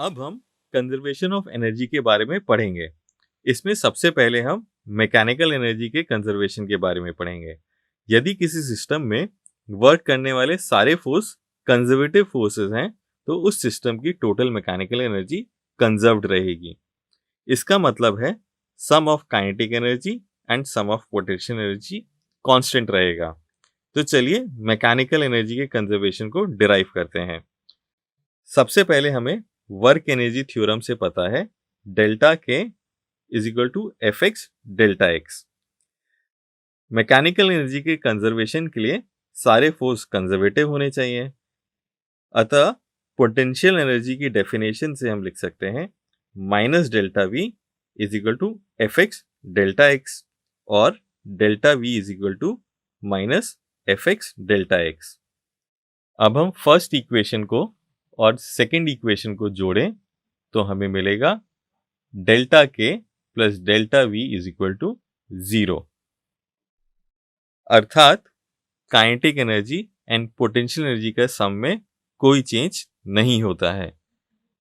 अब हम conservation of energy के बारे में पढ़ेंगे। इसमें सबसे पहले हम मैकेनिकल एनर्जी के कंजर्वेशन के बारे में पढ़ेंगे। यदि किसी सिस्टम में वर्क करने वाले सारे फोर्स कंजर्वेटिव फोर्सेस हैं, तो उस सिस्टम की टोटल मैकेनिकल एनर्जी कंजर्व्ड रहेगी। इसका मतलब है sum of kinetic energy and sum of potential energy constant रहेगा। तो चलिए मैकेनिकल एनर्जी के कंजर्वेशन को डिराइव करते हैं। सबसे पहले हमें वर्क एनर्जी थ्योरम से पता है delta K is equal to F x delta X. Mechanical energy के कंजर्वेशन के लिए सारे फोर्स कंजर्वेटिव होने चाहिए। अतः पोटेंशियल एनर्जी की डेफिनेशन से हम लिख सकते हैं minus delta V is equal to F x delta x और delta V is equal to minus F x delta x. अब हम फर्स्ट इक्वेशन को और सेकेंड इक्वेशन को जोड़ें तो हमें मिलेगा delta K plus delta V is equal to 0। अर्थात kinetic energy and potential energy का सम में कोई चेंज नहीं होता है।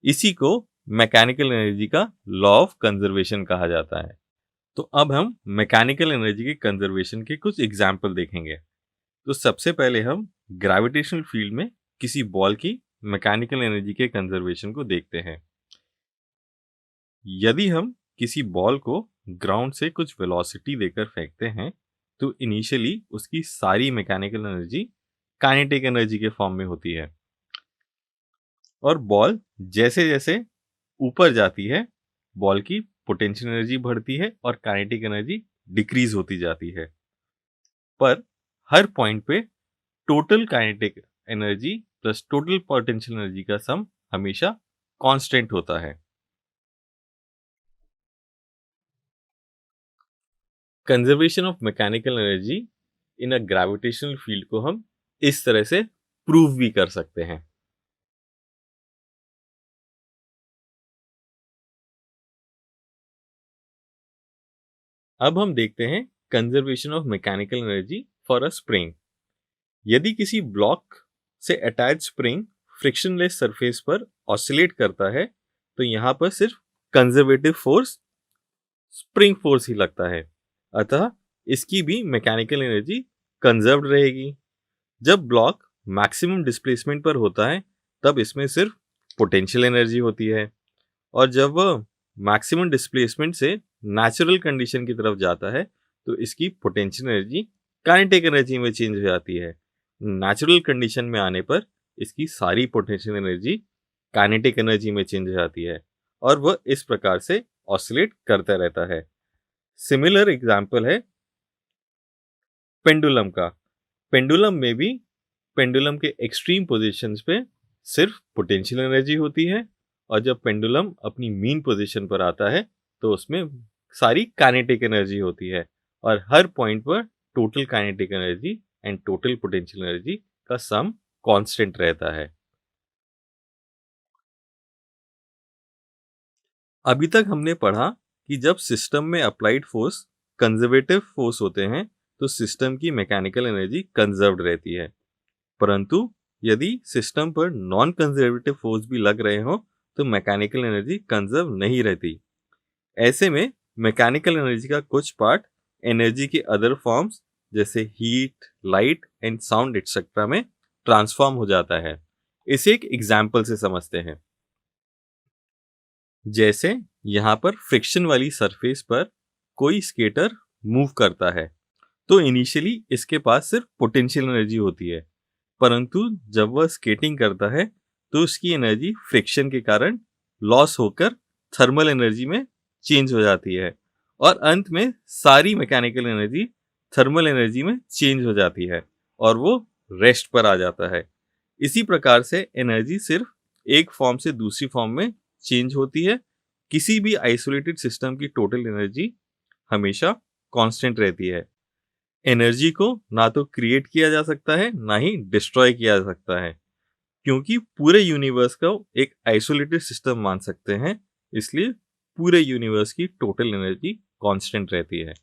इसी को मैकेनिकल एनर्जी का लॉ ऑफ कंजर्वेशन कहा जाता है। तो अब हम मैकेनिकल एनर्जी के कंजर्वेशन के कुछ एग्जाम्पल देखेंगे। तो सबसे पहले हम ग्रेविटेशनल फील्ड में किसी बॉल की मैकेनिकल एनर्जी के कंजर्वेशन को देखते हैं। यदि हम किसी बॉल को ग्राउंड से कुछ वेलोसिटी देकर फेंकते हैं तो इनिशियली उसकी सारी मैकेनिकल एनर्जी काइनेटिक एनर्जी के फॉर्म में होती है, और बॉल जैसे जैसे ऊपर जाती है बॉल की पोटेंशियल एनर्जी बढ़ती है और काइनेटिक एनर्जी डिक्रीज होती जाती है। पर हर पॉइंट पे total kinetic energy plus total potential energy का सम हमेशा कांस्टेंट होता है। Conservation of mechanical energy in a gravitational field को हम इस तरह से प्रूव भी कर सकते हैं। अब हम देखते हैं conservation of mechanical energy for a spring. यदि किसी ब्लॉक से अटैच स्प्रिंग फ्रिक्शनलेस सरफेस पर ऑसिलेट करता है तो यहाँ पर सिर्फ कंजर्वेटिव फोर्स स्प्रिंग फोर्स ही लगता है, अतः इसकी भी मैकेनिकल एनर्जी कंजर्व्ड रहेगी। जब ब्लॉक मैक्सिमम डिस्प्लेसमेंट पर होता है तब इसमें सिर्फ पोटेंशियल एनर्जी होती है, और जब वह मैक्सिमम डिस्प्लेसमेंट से नेचुरल कंडीशन की तरफ जाता है तो इसकी पोटेंशियल एनर्जी काइनेटिक एनर्जी में चेंज हो जाती है। नेचुरल कंडीशन में आने पर इसकी सारी पोटेंशियल एनर्जी काइनेटिक एनर्जी में चेंज हो जाती है और वह इस प्रकार से ऑसिलेट करता रहता है। सिमिलर एग्जाम्पल है पेंडुलम का। पेंडुलम में भी पेंडुलम के एक्सट्रीम पोजीशंस पे सिर्फ पोटेंशियल एनर्जी होती है, और जब पेंडुलम अपनी मीन पोजीशन पर आता है तो उसमें सारी काइनेटिक एनर्जी होती है, और हर पॉइंट पर total kinetic energy and total potential energy का सम कांस्टेंट रहता है। अभी तक हमने पढ़ा कि जब सिस्टम में अप्लाइड फोर्स कंजर्वेटिव फोर्स होते हैं तो सिस्टम की मैकेनिकल एनर्जी कंजर्व्ड रहती है, परंतु यदि सिस्टम पर नॉन कंजर्वेटिव फोर्स भी लग रहे हो तो मैकेनिकल एनर्जी कंजर्व नहीं रहती। ऐसे में मैकेनिकल एनर्जी का कुछ पार्ट एनर्जी के अदर फॉर्म्स जैसे heat, light and sound etcetera में ट्रांसफॉर्म हो जाता है। इसे एक एग्जाम्पल से समझते हैं। जैसे यहाँ पर फ्रिक्शन वाली सरफेस पर कोई स्केटर मूव करता है तो इनिशियली इसके पास सिर्फ पोटेंशियल एनर्जी होती है, परंतु जब वह स्केटिंग करता है तो उसकी एनर्जी फ्रिक्शन के कारण लॉस होकर थर्मल एनर्जी में चेंज हो जाती है, और अंत में सारी मैकेनिकल एनर्जी थर्मल एनर्जी में चेंज हो जाती है और वो रेस्ट पर आ जाता है। इसी प्रकार से एनर्जी सिर्फ एक फॉर्म से दूसरी फॉर्म में चेंज होती है। किसी भी आइसोलेटेड सिस्टम की टोटल एनर्जी हमेशा कांस्टेंट रहती है। एनर्जी को ना तो क्रिएट किया जा सकता है ना ही डिस्ट्रॉय किया जा सकता है, क्योंकि पूरे यूनिवर्स को एक आइसोलेटेड सिस्टम मान सकते हैं, इसलिए पूरे यूनिवर्स की टोटल एनर्जी कांस्टेंट रहती है।